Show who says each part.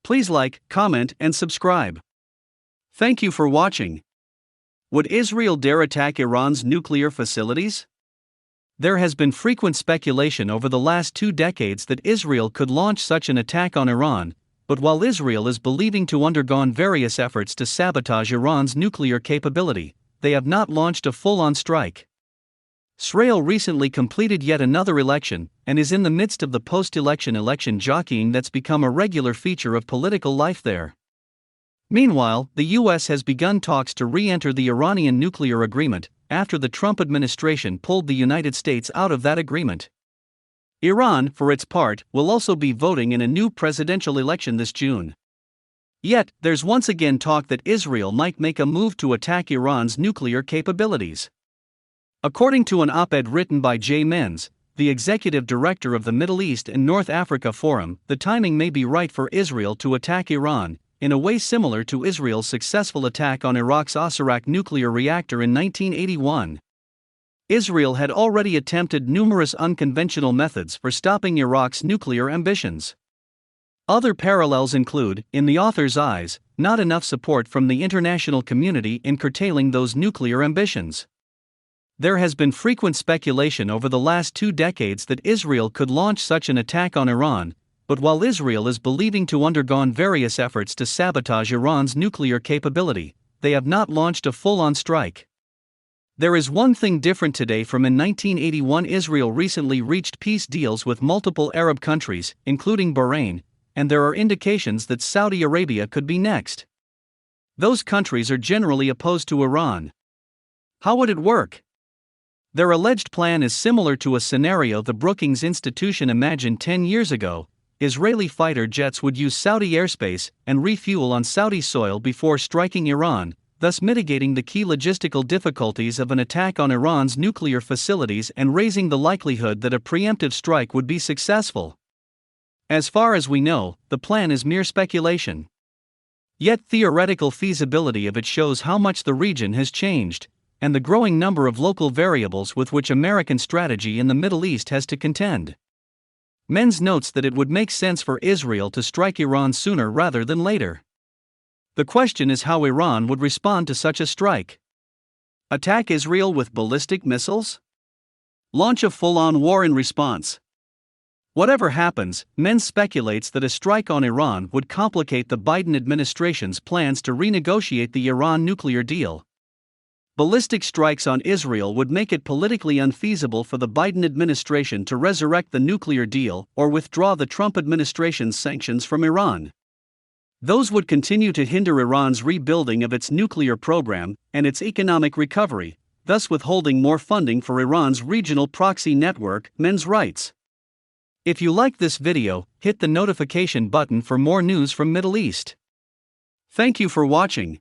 Speaker 1: Please like, comment, and subscribe. Thank you for watching. Would Israel dare attack Iran's nuclear facilities? There has been frequent speculation over the last 2 decades that Israel could launch such an attack on Iran, but while Israel is believed to undergone various efforts to sabotage Iran's nuclear capability, they have not launched a full-on strike. Srael recently completed yet another election, and is in the midst of the post-election jockeying that's become a regular feature of political life there. Meanwhile, the US has begun talks to re-enter the Iranian nuclear agreement, after the Trump administration pulled the United States out of that agreement. Iran, for its part, will also be voting in a new presidential election this June. Yet, there's once again talk that Israel might make a move to attack Iran's nuclear capabilities. According to an op-ed written by Jay Menz, the executive director of the Middle East and North Africa Forum, the timing may be right for Israel to attack Iran, in a way similar to Israel's successful attack on Iraq's Osirak nuclear reactor in 1981. Israel had already attempted numerous unconventional methods for stopping Iraq's nuclear ambitions. Other parallels include, in the author's eyes, not enough support from the international community in curtailing those nuclear ambitions. There has been frequent speculation over the last 2 decades that Israel could launch such an attack on Iran, but while Israel is believed to undergone various efforts to sabotage Iran's nuclear capability, they have not launched a full-on strike. There is one thing different today from in 1981. Israel recently reached peace deals with multiple Arab countries, including Bahrain, and there are indications that Saudi Arabia could be next. Those countries are generally opposed to Iran. How would it work? Their alleged plan is similar to a scenario the Brookings Institution imagined 10 years ago. Israeli fighter jets would use Saudi airspace and refuel on Saudi soil before striking Iran, thus mitigating the key logistical difficulties of an attack on Iran's nuclear facilities and raising the likelihood that a preemptive strike would be successful. As far as we know, the plan is mere speculation. Yet theoretical feasibility of it shows how much the region has changed, and the growing number of local variables with which American strategy in the Middle East has to contend. Menz notes that it would make sense for Israel to strike Iran sooner rather than later. The question is how Iran would respond to such a strike. Attack Israel with ballistic missiles? Launch a full-on war in response? Whatever happens, Menz speculates that a strike on Iran would complicate the Biden administration's plans to renegotiate the Iran nuclear deal. Ballistic strikes on Israel would make it politically unfeasible for the Biden administration to resurrect the nuclear deal or withdraw the Trump administration's sanctions from Iran. Those would continue to hinder Iran's rebuilding of its nuclear program and its economic recovery, thus withholding more funding for Iran's regional proxy network, Menz writes. If you like this video, hit the notification button for more news from Middle East. Thank you for watching.